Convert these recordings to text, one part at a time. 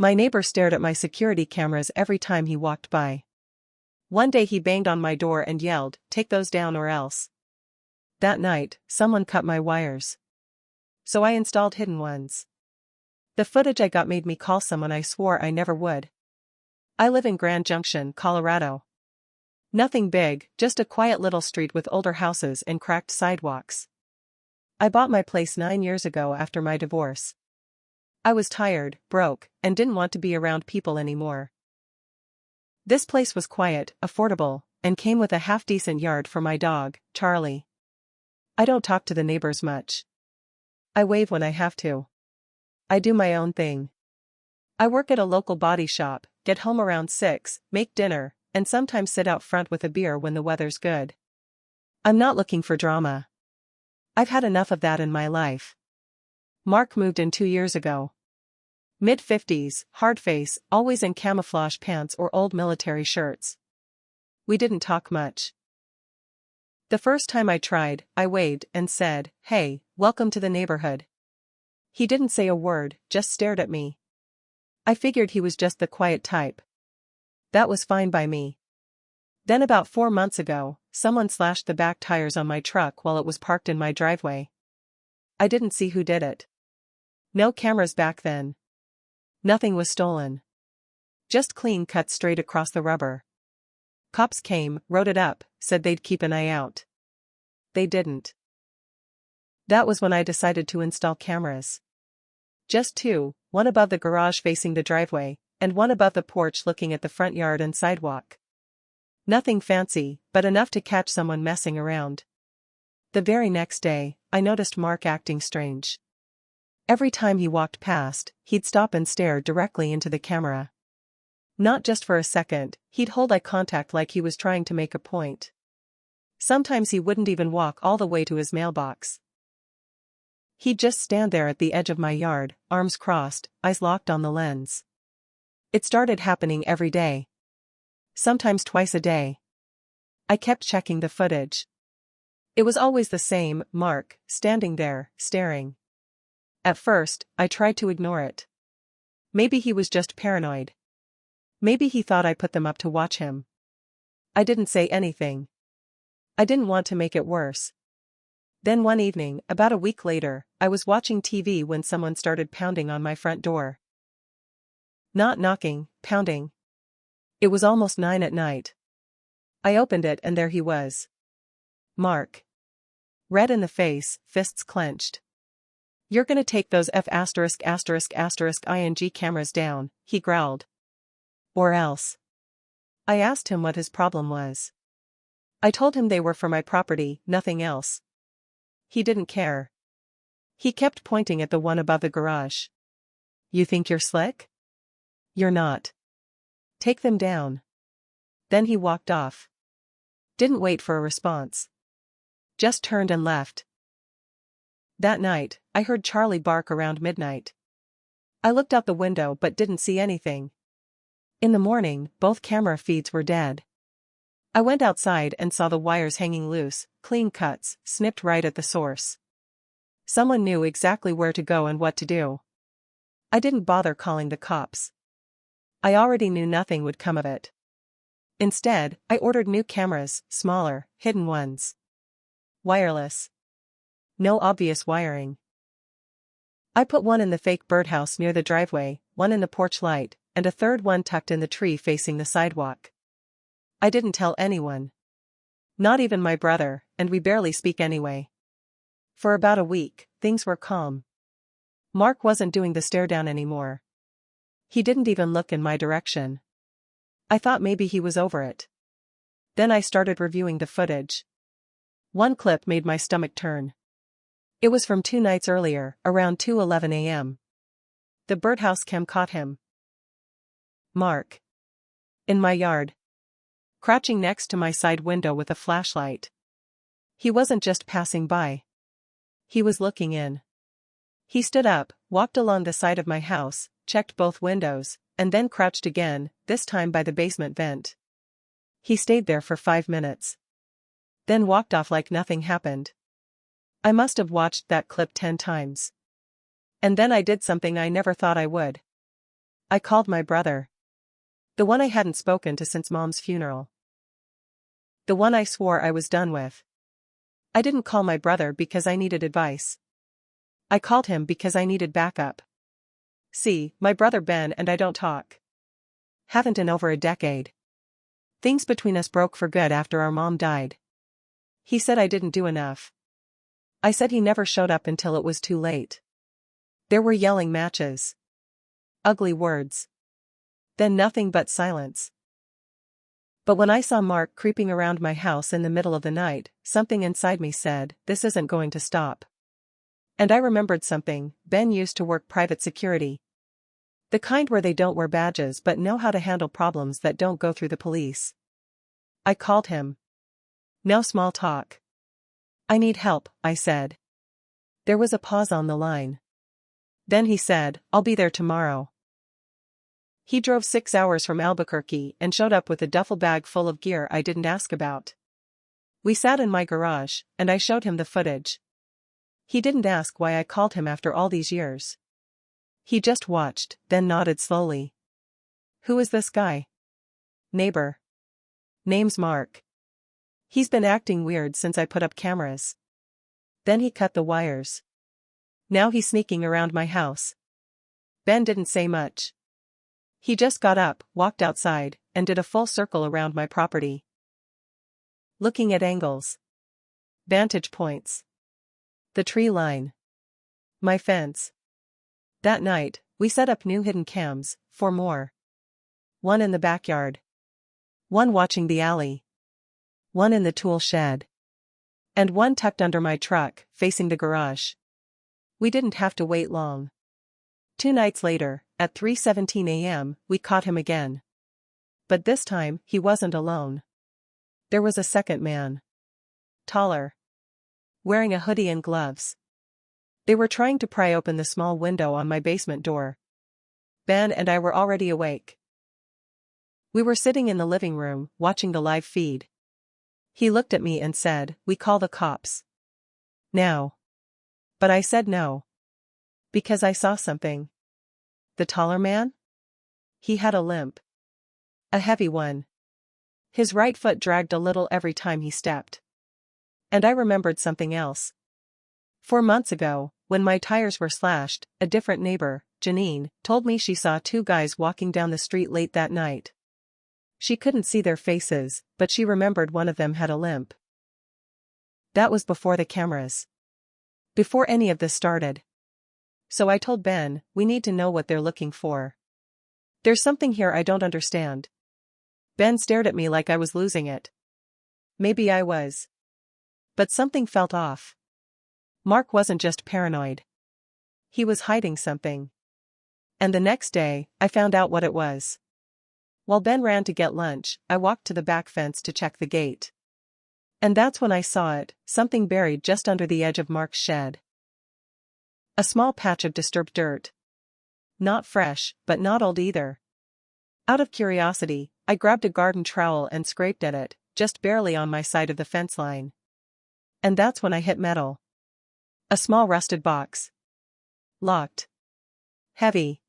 My neighbor stared at my security cameras every time he walked by. One day he banged on my door and yelled, "Take those down or else." That night, someone cut my wires. So I installed hidden ones. The footage I got made me call someone I swore I never would. I live in Grand Junction, Colorado. Nothing big, just a quiet little street with older houses and cracked sidewalks. I bought my place 9 years ago after my divorce. I was tired, broke, and didn't want to be around people anymore. This place was quiet, affordable, and came with a half-decent yard for my dog, Charlie. I don't talk to the neighbors much. I wave when I have to. I do my own thing. I work at a local body shop, get home around 6, make dinner, and sometimes sit out front with a beer when the weather's good. I'm not looking for drama. I've had enough of that in my life. Mark moved in 2 years ago. Mid-50s, hard face, always in camouflage pants or old military shirts. We didn't talk much. The first time I tried, I waved and said, "Hey, welcome to the neighborhood." He didn't say a word, just stared at me. I figured he was just the quiet type. That was fine by me. Then about 4 months ago, someone slashed the back tires on my truck while it was parked in my driveway. I didn't see who did it. No cameras back then. Nothing was stolen. Just clean cuts straight across the rubber. Cops came, wrote it up, said they'd keep an eye out. They didn't. That was when I decided to install cameras. Just 2, one above the garage facing the driveway, and one above the porch looking at the front yard and sidewalk. Nothing fancy, but enough to catch someone messing around. The very next day, I noticed Mark acting strange. Every time he walked past, he'd stop and stare directly into the camera. Not just for a second, he'd hold eye contact like he was trying to make a point. Sometimes he wouldn't even walk all the way to his mailbox. He'd just stand there at the edge of my yard, arms crossed, eyes locked on the lens. It started happening every day. Sometimes twice a day. I kept checking the footage. It was always the same, Mark, standing there, staring. At first, I tried to ignore it. Maybe he was just paranoid. Maybe he thought I put them up to watch him. I didn't say anything. I didn't want to make it worse. Then one evening, about a week later, I was watching TV when someone started pounding on my front door. Not knocking, pounding. It was almost 9 at night. I opened it and there he was. Mark. Red in the face, fists clenched. "You're gonna take those ******ing cameras down," he growled. "Or else." I asked him what his problem was. I told him they were for my property, nothing else. He didn't care. He kept pointing at the one above the garage. "You think you're slick? You're not. Take them down." Then he walked off. Didn't wait for a response. Just turned and left. That night, I heard Charlie bark around midnight. I looked out the window but didn't see anything. In the morning, both camera feeds were dead. I went outside and saw the wires hanging loose, clean cuts, snipped right at the source. Someone knew exactly where to go and what to do. I didn't bother calling the cops. I already knew nothing would come of it. Instead, I ordered new cameras, smaller, hidden ones. Wireless. No obvious wiring. I put one in the fake birdhouse near the driveway, one in the porch light, and a third one tucked in the tree facing the sidewalk. I didn't tell anyone. Not even my brother, and we barely speak anyway. For about a week, things were calm. Mark wasn't doing the stare down anymore. He didn't even look in my direction. I thought maybe he was over it. Then I started reviewing the footage. One clip made my stomach turn. It was from 2 nights earlier, around 2:11 a.m. The birdhouse cam caught him. Mark. In my yard. Crouching next to my side window with a flashlight. He wasn't just passing by. He was looking in. He stood up, walked along the side of my house, checked both windows, and then crouched again, this time by the basement vent. He stayed there for 5 minutes. Then walked off like nothing happened. I must have watched that clip 10 times. And then I did something I never thought I would. I called my brother. The one I hadn't spoken to since Mom's funeral. The one I swore I was done with. I didn't call my brother because I needed advice. I called him because I needed backup. See, my brother Ben and I don't talk. Haven't in over a decade. Things between us broke for good after our mom died. He said I didn't do enough. I said he never showed up until it was too late. There were yelling matches. Ugly words. Then nothing but silence. But when I saw Mark creeping around my house in the middle of the night, something inside me said, this isn't going to stop. And I remembered something. Ben used to work private security. The kind where they don't wear badges but know how to handle problems that don't go through the police. I called him. No small talk. I need help, I said. There was a pause on the line. Then he said, I'll be there tomorrow. He drove 6 hours from Albuquerque and showed up with a duffel bag full of gear I didn't ask about. We sat in my garage, and I showed him the footage. He didn't ask why I called him after all these years. He just watched, then nodded slowly. Who is this guy? Neighbor. Name's Mark. He's been acting weird since I put up cameras. Then he cut the wires. Now he's sneaking around my house. Ben didn't say much. He just got up, walked outside, and did a full circle around my property. Looking at angles. Vantage points. The tree line. My fence. That night, we set up new hidden cams, 4 more. One in the backyard. One watching the alley. One in the tool shed. And one tucked under my truck, facing the garage. We didn't have to wait long. 2 nights later, at 3:17 a.m., we caught him again. But this time, he wasn't alone. There was a second man. Taller. Wearing a hoodie and gloves. They were trying to pry open the small window on my basement door. Ben and I were already awake. We were sitting in the living room, watching the live feed. He looked at me and said, "We call the cops." Now. But I said no. Because I saw something. The taller man? He had a limp. A heavy one. His right foot dragged a little every time he stepped. And I remembered something else. 4 months ago, when my tires were slashed, a different neighbor, Janine, told me she saw 2 guys walking down the street late that night. She couldn't see their faces, but she remembered one of them had a limp. That was before the cameras. Before any of this started. So I told Ben, we need to know what they're looking for. There's something here I don't understand. Ben stared at me like I was losing it. Maybe I was. But something felt off. Mark wasn't just paranoid. He was hiding something. And the next day, I found out what it was. While Ben ran to get lunch, I walked to the back fence to check the gate. And that's when I saw it, something buried just under the edge of Mark's shed. A small patch of disturbed dirt. Not fresh, but not old either. Out of curiosity, I grabbed a garden trowel and scraped at it, just barely on my side of the fence line. And that's when I hit metal. A small rusted box. Locked. Heavy.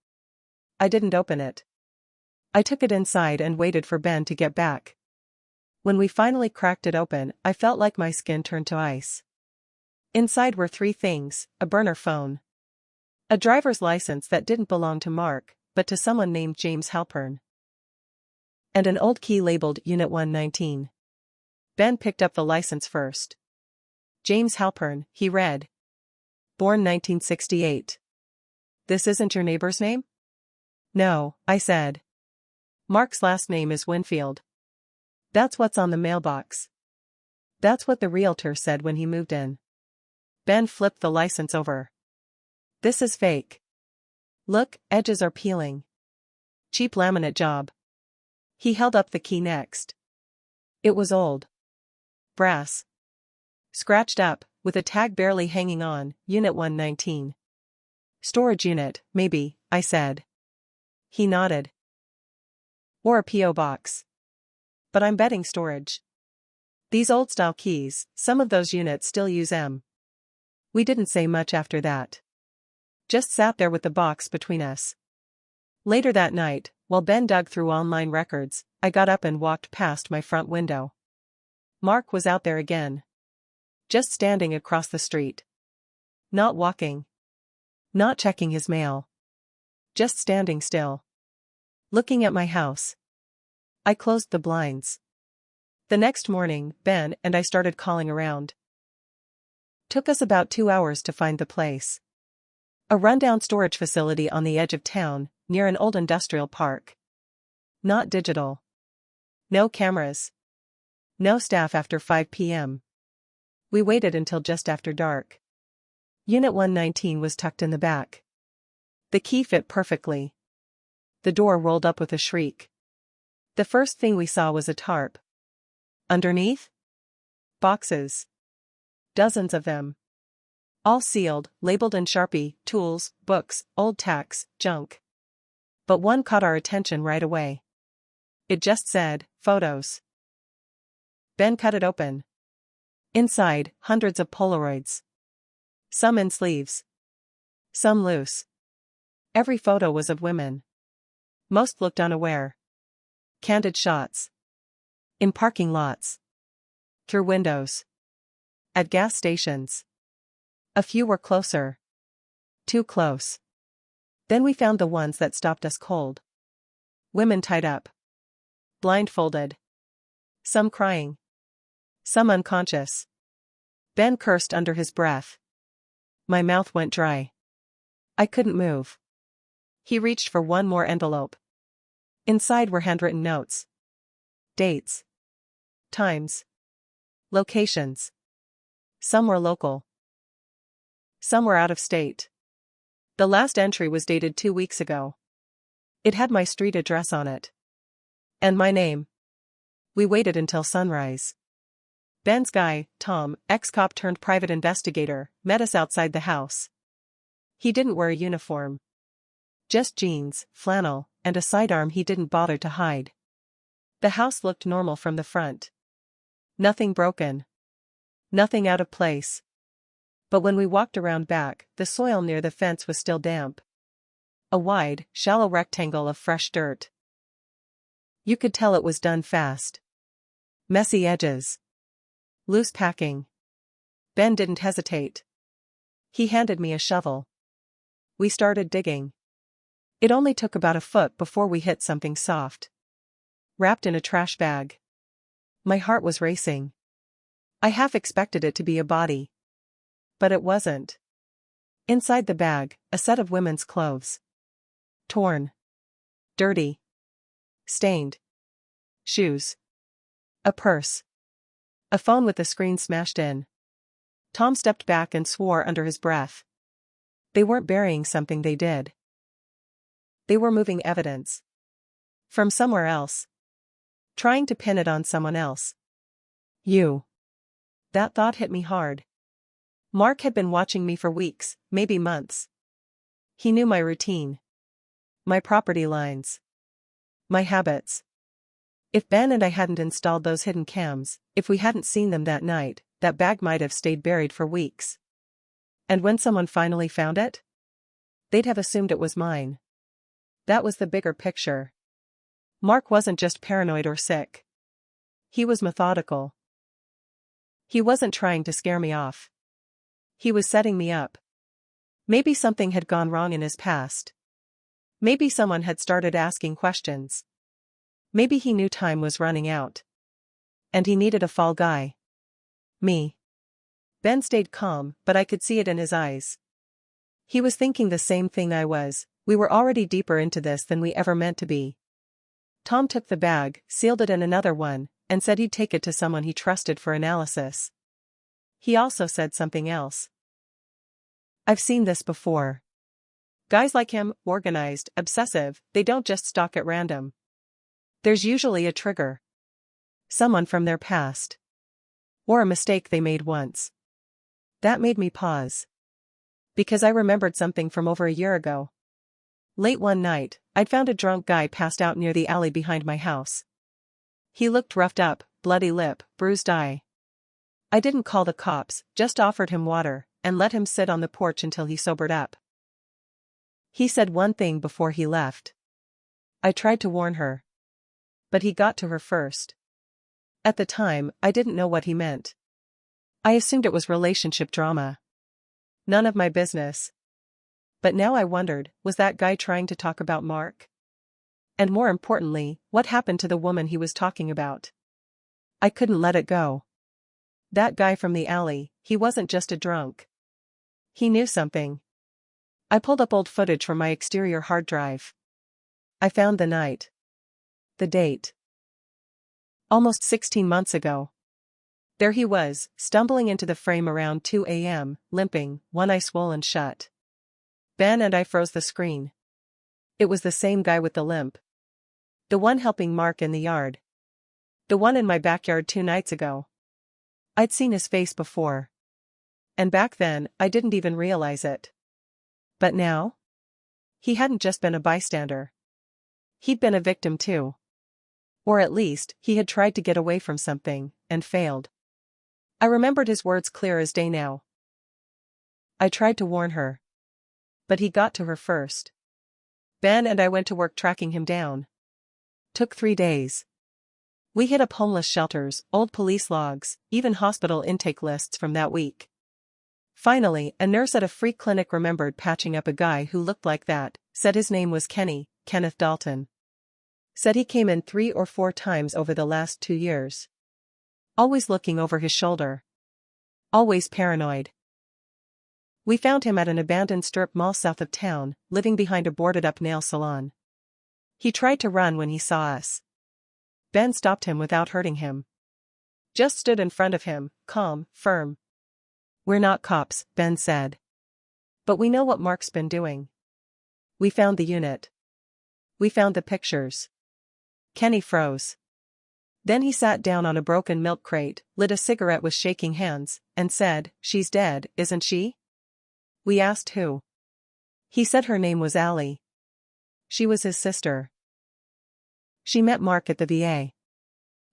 I didn't open it. I took it inside and waited for Ben to get back. When we finally cracked it open, I felt like my skin turned to ice. Inside were 3 things: a burner phone, a driver's license that didn't belong to Mark, but to someone named James Halpern, and an old key labeled Unit 119. Ben picked up the license first. James Halpern, he read. Born 1968. This isn't your neighbor's name? No, I said. Mark's last name is Winfield. That's what's on the mailbox. That's what the realtor said when he moved in. Ben flipped the license over. This is fake. Look, edges are peeling. Cheap laminate job. He held up the key next. It was old. Brass. Scratched up, with a tag barely hanging on, Unit 119. Storage unit, maybe, I said. He nodded. Or a P.O. box. But I'm betting storage. These old-style keys, some of those units still use M. We didn't say much after that. Just sat there with the box between us. Later that night, while Ben dug through online records, I got up and walked past my front window. Mark was out there again. Just standing across the street. Not walking. Not checking his mail. Just standing still. Looking at my house. I closed the blinds. The next morning, Ben and I started calling around. Took us about 2 hours to find the place. A rundown storage facility on the edge of town, near an old industrial park. Not digital. No cameras. No staff after 5 p.m. We waited until just after dark. Unit 119 was tucked in the back. The key fit perfectly. The door rolled up with a shriek. The first thing we saw was a tarp. Underneath? Boxes. Dozens of them. All sealed, labeled in Sharpie, tools, books, old tacks, junk. But one caught our attention right away. It just said, photos. Ben cut it open. Inside, hundreds of Polaroids. Some in sleeves. Some loose. Every photo was of women. Most looked unaware. Candid shots. In parking lots. Through windows. At gas stations. A few were closer. Too close. Then we found the ones that stopped us cold. Women tied up. Blindfolded. Some crying. Some unconscious. Ben cursed under his breath. My mouth went dry. I couldn't move. He reached for one more envelope. Inside were handwritten notes. Dates. Times. Locations. Some were local. Some were out of state. The last entry was dated 2 weeks ago. It had my street address on it. And my name. We waited until sunrise. Ben's guy, Tom, ex-cop turned private investigator, met us outside the house. He didn't wear a uniform. Just jeans, flannel, and a sidearm he didn't bother to hide. The house looked normal from the front. Nothing broken. Nothing out of place. But when we walked around back, the soil near the fence was still damp. A wide, shallow rectangle of fresh dirt. You could tell it was done fast. Messy edges. Loose packing. Ben didn't hesitate. He handed me a shovel. We started digging. It only took about a foot before we hit something soft. Wrapped in a trash bag. My heart was racing. I half expected it to be a body. But it wasn't. Inside the bag, a set of women's clothes. Torn. Dirty. Stained. Shoes. A purse. A phone with the screen smashed in. Tom stepped back and swore under his breath. They weren't burying something they did. They were moving evidence. From somewhere else. Trying to pin it on someone else. You. That thought hit me hard. Mark had been watching me for weeks, maybe months. He knew my routine. My property lines. My habits. If Ben and I hadn't installed those hidden cams, if we hadn't seen them that night, that bag might have stayed buried for weeks. And when someone finally found it, they'd have assumed it was mine. That was the bigger picture. Mark wasn't just paranoid or sick. He was methodical. He wasn't trying to scare me off. He was setting me up. Maybe something had gone wrong in his past. Maybe someone had started asking questions. Maybe he knew time was running out. And he needed a fall guy. Me. Ben stayed calm, but I could see it in his eyes. He was thinking the same thing I was. We were already deeper into this than we ever meant to be. Tom took the bag, sealed it in another one, and said he'd take it to someone he trusted for analysis. He also said something else. I've seen this before. Guys like him, organized, obsessive, they don't just stalk at random. There's usually a trigger. Someone from their past. Or a mistake they made once. That made me pause. Because I remembered something from over a year ago. Late one night, I'd found a drunk guy passed out near the alley behind my house. He looked roughed up, bloody lip, bruised eye. I didn't call the cops, just offered him water, and let him sit on the porch until he sobered up. He said one thing before he left. I tried to warn her. But he got to her first. At the time, I didn't know what he meant. I assumed it was relationship drama. None of my business. But now I wondered, was that guy trying to talk about Mark? And more importantly, what happened to the woman he was talking about? I couldn't let it go. That guy from the alley, he wasn't just a drunk. He knew something. I pulled up old footage from my exterior hard drive. I found the night. The date. Almost 16 months ago. There he was, stumbling into the frame around 2 a.m., limping, one eye swollen shut. Ben and I froze the screen. It was the same guy with the limp. The one helping Mark in the yard. The one in my backyard 2 nights ago. I'd seen his face before. And back then, I didn't even realize it. But now? He hadn't just been a bystander. He'd been a victim too. Or at least, he had tried to get away from something, and failed. I remembered his words clear as day now. I tried to warn her. But he got to her first. Ben and I went to work tracking him down. Took 3 days. We hit up homeless shelters, old police logs, even hospital intake lists from that week. Finally, a nurse at a free clinic remembered patching up a guy who looked like that, said his name was Kenneth Dalton. Said he came in 3 or 4 times over the last 2 years. Always looking over his shoulder. Always paranoid. We found him at an abandoned strip mall south of town, living behind a boarded-up nail salon. He tried to run when he saw us. Ben stopped him without hurting him. Just stood in front of him, calm, firm. "We're not cops," Ben said. "But we know what Mark's been doing. We found the unit. We found the pictures." Kenny froze. Then he sat down on a broken milk crate, lit a cigarette with shaking hands, and said, "She's dead, isn't she?" We asked who. He said her name was Allie. She was his sister. She met Mark at the VA.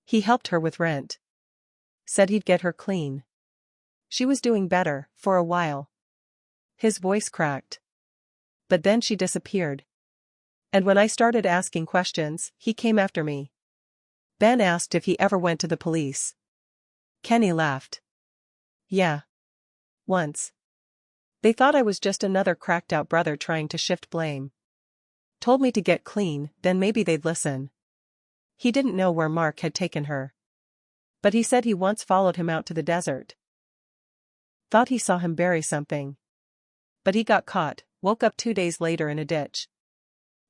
He helped her with rent. Said he'd get her clean. She was doing better, for a while. His voice cracked. But then she disappeared. And when I started asking questions, he came after me. Ben asked if he ever went to the police. Kenny laughed. "Yeah. Once. They thought I was just another cracked-out brother trying to shift blame. Told me to get clean, then maybe they'd listen." He didn't know where Mark had taken her. But he said he once followed him out to the desert. Thought he saw him bury something. But he got caught, woke up 2 days later in a ditch.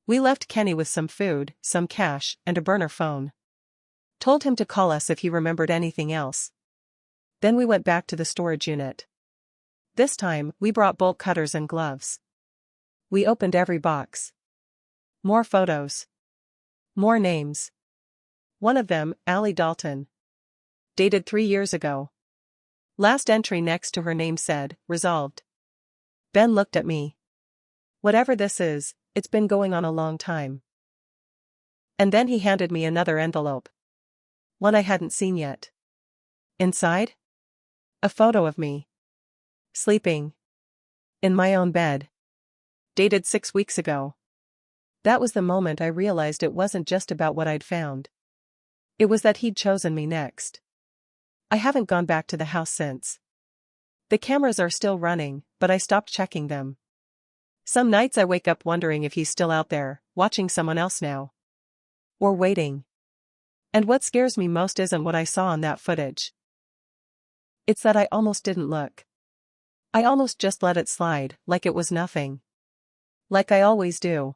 We left Kenny with some food, some cash, and a burner phone. Told him to call us if he remembered anything else. Then we went back to the storage unit. This time, we brought bolt cutters and gloves. We opened every box. More photos. More names. One of them, Allie Dalton. Dated 3 years ago. Last entry next to her name said, "Resolved." Ben looked at me. "Whatever this is, it's been going on a long time." And then he handed me another envelope. One I hadn't seen yet. Inside? A photo of me. Sleeping. In my own bed. Dated 6 weeks ago. That was the moment I realized it wasn't just about what I'd found. It was that he'd chosen me next. I haven't gone back to the house since. The cameras are still running, but I stopped checking them. Some nights I wake up wondering if he's still out there, watching someone else now. Or waiting. And what scares me most isn't what I saw on that footage. It's that I almost didn't look. I almost just let it slide, like it was nothing. Like I always do.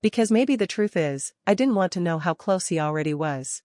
Because maybe the truth is, I didn't want to know how close he already was.